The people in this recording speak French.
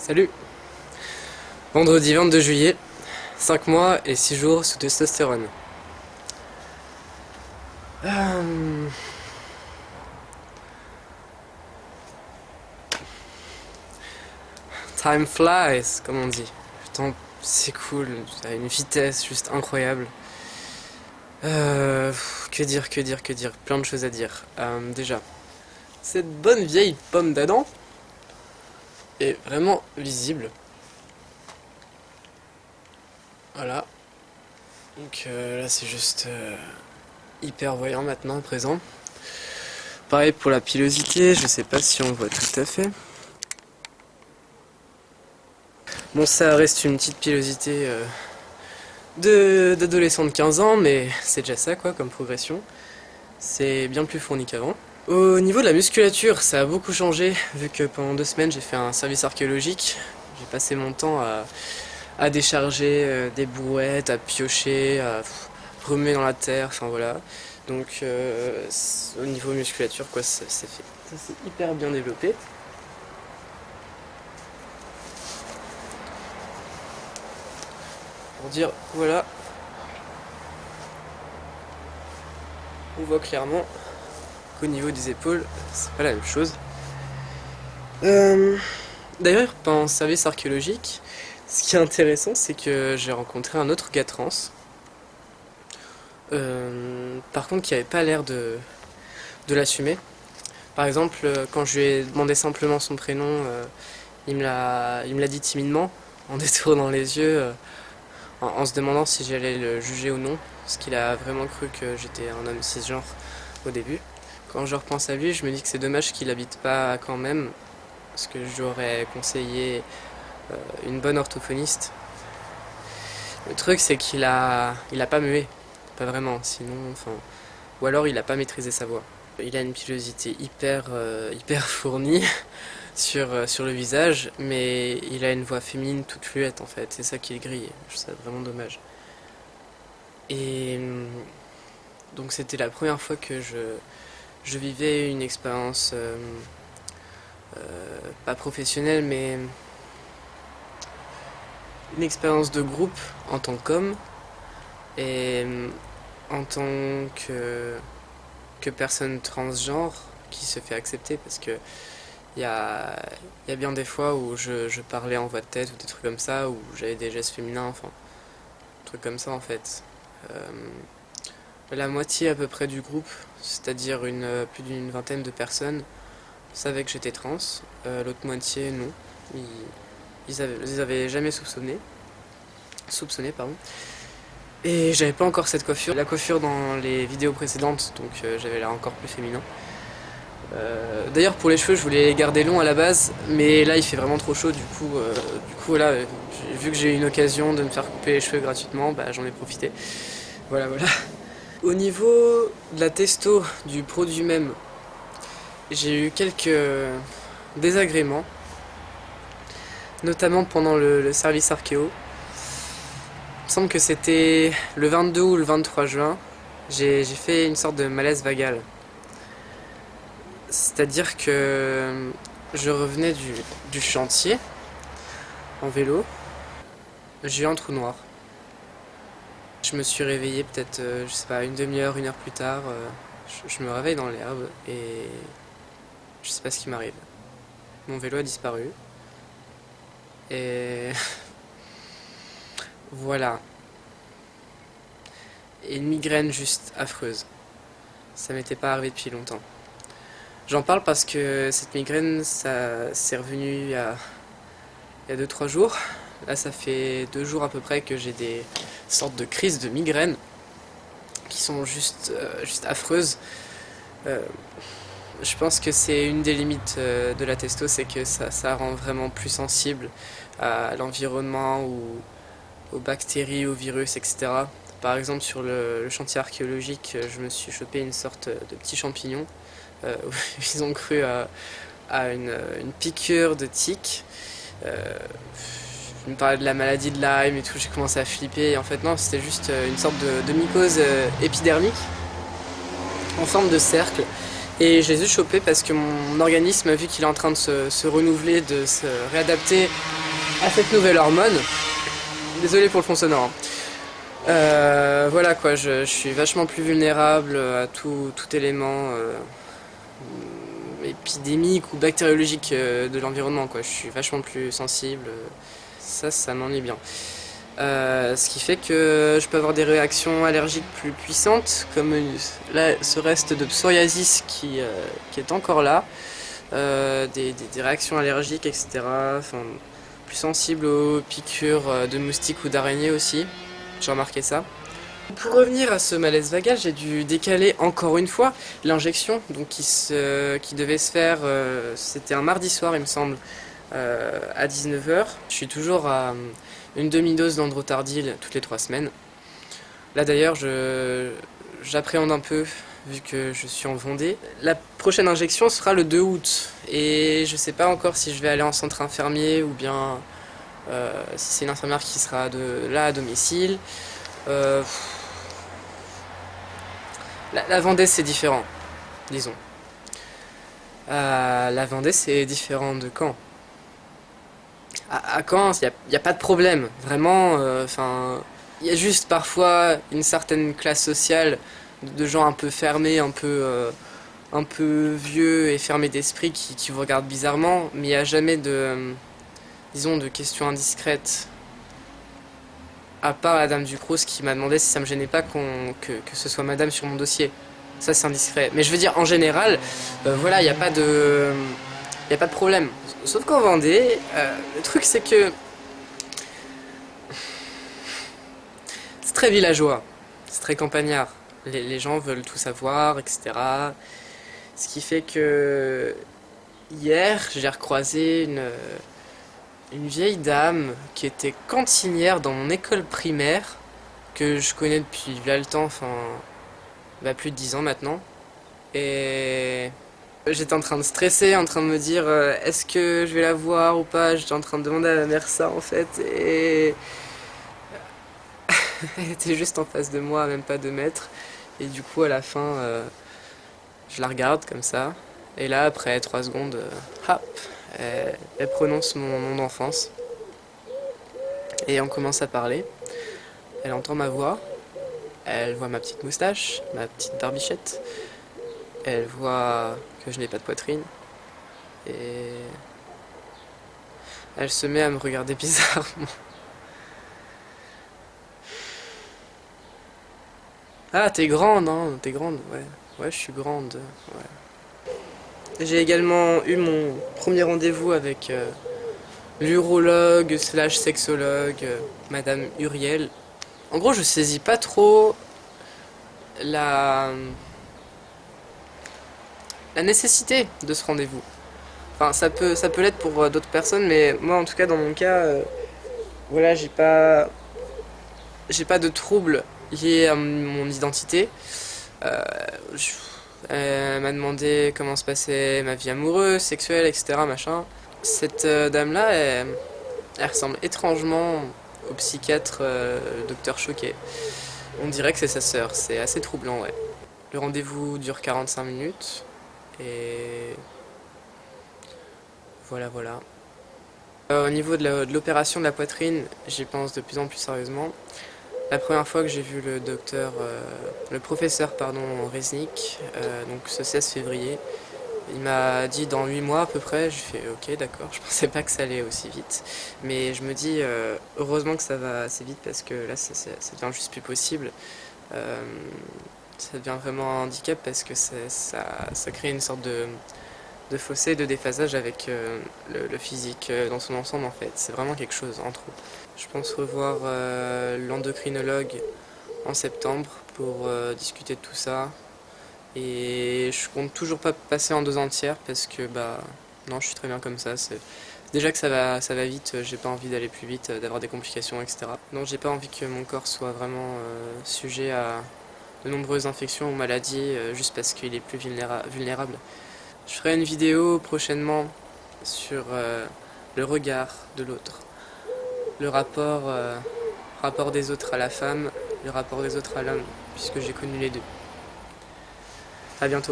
Salut! Vendredi 22 juillet, 5 mois et 6 jours sous testostérone. Euh, Time flies, comme on dit. Le temps, c'est cool, à une vitesse juste incroyable. Que dire, plein de choses à dire. Déjà, cette bonne vieille pomme d'Adam est vraiment visible. Voilà. Donc là, c'est juste hyper voyant maintenant, à présent. Pareil pour la pilosité, je sais pas si on voit tout à fait. Bon, ça reste une petite pilosité d'adolescent de 15 ans, mais c'est déjà ça quoi comme progression. C'est bien plus fourni qu'avant. Au niveau de la musculature, ça a beaucoup changé, vu que pendant 2 semaines j'ai fait un service archéologique. J'ai passé mon temps à décharger des brouettes, à piocher, à remuer dans la terre, enfin voilà. Donc au niveau musculature, quoi, ça s'est fait. Ça s'est hyper bien développé. Pour dire, voilà, on voit clairement qu'au niveau des épaules, c'est pas la même chose. D'ailleurs, pendant ce service archéologique, ce qui est intéressant, c'est que j'ai rencontré un autre gars trans. Par contre, qui avait pas l'air de l'assumer. Par exemple, quand je lui ai demandé simplement son prénom, il me l'a dit timidement, en détournant les yeux, en se demandant si j'allais le juger ou non, parce qu'il a vraiment cru que j'étais un homme cisgenre au début. Quand je repense à lui, je me dis que c'est dommage qu'il habite pas quand même, parce que j'aurais conseillé une bonne orthophoniste. Le truc, c'est il a pas mué, pas vraiment, sinon, enfin, ou alors il a pas maîtrisé sa voix. Il a une pilosité hyper fournie sur le visage, mais il a une voix féminine toute fluette en fait, c'est ça qui est grillé, je trouve ça vraiment dommage. Et donc c'était la première fois que je vivais une expérience pas professionnelle, mais une expérience de groupe en tant qu'homme et en tant que personne transgenre qui se fait accepter parce que il y a, y a bien des fois où je parlais en voix de tête ou des trucs comme ça, où j'avais des gestes féminins, enfin, trucs comme ça en fait. Euh, la moitié à peu près du groupe, c'est-à-dire plus d'une vingtaine de personnes, savaient que j'étais trans. L'autre moitié, non. Ils avaient jamais soupçonné, pardon. Et j'avais pas encore cette coiffure. La coiffure dans les vidéos précédentes, donc j'avais l'air encore plus féminin. D'ailleurs pour les cheveux je voulais les garder longs à la base, mais là il fait vraiment trop chaud, du coup là, vu que j'ai eu une occasion de me faire couper les cheveux gratuitement, bah, j'en ai profité. Voilà. Au niveau de la testo du produit même, j'ai eu quelques désagréments, notamment pendant le service archéo. Il me semble que c'était le 22 ou le 23 juin, j'ai fait une sorte de malaise vagal. C'est-à-dire que je revenais du chantier en vélo, j'ai eu un trou noir. Je me suis réveillé peut-être, je sais pas, une demi-heure, une heure plus tard. Je me réveille dans l'herbe et je sais pas ce qui m'arrive. Mon vélo a disparu. Et voilà. Et une migraine juste affreuse. Ça m'était pas arrivé depuis longtemps. J'en parle parce que cette migraine, ça c'est revenu il y a 2-3 jours. Là, ça fait 2 jours à peu près que j'ai des sortes de crises de migraine qui sont juste affreuses. Euh, je pense que c'est une des limites de la testo, c'est que ça rend vraiment plus sensible à l'environnement ou aux bactéries, aux virus, etc. Par exemple, sur le chantier archéologique, je me suis chopé une sorte de petit champignon. Où ils ont cru à une piqûre de tique. Euh, je me parlais de la maladie de Lyme et tout, j'ai commencé à flipper. Et en fait, non, c'était juste une sorte de mycose épidermique en forme de cercle. Et je les ai chopés parce que mon organisme, vu qu'il est en train de se renouveler, de se réadapter à cette nouvelle hormone, désolé pour le fond sonore, hein. Voilà quoi, je suis vachement plus vulnérable à tout élément épidémique ou bactériologique de l'environnement quoi. Je suis vachement plus sensible. Ça m'ennuie bien. Ce qui fait que je peux avoir des réactions allergiques plus puissantes, comme là, ce reste de psoriasis qui est encore là, des réactions allergiques, etc. Enfin, plus sensible aux piqûres de moustiques ou d'araignées aussi, j'ai remarqué ça. Pour revenir à ce malaise vagal, j'ai dû décaler encore une fois l'injection, donc qui devait se faire, c'était un mardi soir il me semble, à 19 h. Je suis toujours à une demi-dose d'androtardil toutes les 3 semaines. Là d'ailleurs, j'appréhende un peu vu que je suis en Vendée. La prochaine injection sera le 2 août et je sais pas encore si je vais aller en centre infirmier ou bien si c'est une infirmière qui sera là à domicile. Euh, la Vendée c'est différent, disons. La Vendée c'est différent de Caen. À Caen, il n'y a pas de problème. Vraiment, enfin, il y a juste parfois une certaine classe sociale de gens un peu fermés, un peu vieux et fermés d'esprit qui vous regardent bizarrement, mais il n'y a jamais disons, de questions indiscrètes. À part la dame Ducros qui m'a demandé si ça me gênait pas que ce soit madame sur mon dossier. Ça, c'est indiscret. Mais je veux dire, en général, voilà, il n'y a pas de. Il n'y a pas de problème. Sauf qu'en Vendée, le truc c'est que c'est très villageois, c'est très campagnard. Les gens veulent tout savoir, etc. Ce qui fait que hier, j'ai recroisé une vieille dame qui était cantinière dans mon école primaire, que je connais depuis là le temps, enfin, bah, plus de 10 ans maintenant. Et j'étais en train de stresser, en train de me dire est-ce que je vais la voir ou pas. J'étais en train de demander à ma mère ça en fait. Et elle était juste en face de moi, même pas 2 mètres. Et du coup, à la fin, je la regarde comme ça. Et là, après 3 secondes, hop, elle prononce mon nom d'enfance. Et on commence à parler. Elle entend ma voix. Elle voit ma petite moustache, ma petite barbichette. Elle voit que je n'ai pas de poitrine. Et elle se met à me regarder bizarrement. Ah, t'es grande, hein? T'es grande, ouais. Ouais, je suis grande, ouais. J'ai également eu mon premier rendez-vous avec l'urologue slash sexologue, Madame Uriel. En gros, je saisis pas trop la, la nécessité de ce rendez-vous. Enfin, ça peut l'être pour d'autres personnes, mais moi, en tout cas, dans mon cas, voilà, j'ai pas de troubles liés à mon identité. Euh, je- Elle m'a demandé comment se passait ma vie amoureuse, sexuelle, etc. Machin. Cette dame-là, elle ressemble étrangement au psychiatre docteur Choquet. On dirait que c'est sa sœur, c'est assez troublant, ouais. Le rendez-vous dure 45 minutes et voilà, voilà. Au niveau de l'opération de la poitrine, j'y pense de plus en plus sérieusement. La première fois que j'ai vu le professeur pardon, Resnick, donc ce 16 février, il m'a dit dans 8 mois à peu près. J'ai fait ok d'accord, je pensais pas que ça allait aussi vite. Mais je me dis heureusement que ça va assez vite parce que là ça devient juste plus possible. Euh, Ça devient vraiment un handicap parce que ça crée une sorte de fossé, de déphasage avec le physique dans son ensemble en fait. C'est vraiment quelque chose en trop. Je pense revoir l'endocrinologue en septembre pour discuter de tout ça. Et je compte toujours pas passer en 2 entières parce que bah non, je suis très bien comme ça. Déjà que ça va vite, j'ai pas envie d'aller plus vite, d'avoir des complications, etc. Non, j'ai pas envie que mon corps soit vraiment sujet à de nombreuses infections ou maladies juste parce qu'il est plus vulnérable. Je ferai une vidéo prochainement sur le regard de l'autre, le rapport des autres à la femme, le rapport des autres à l'homme, puisque j'ai connu les deux. À bientôt.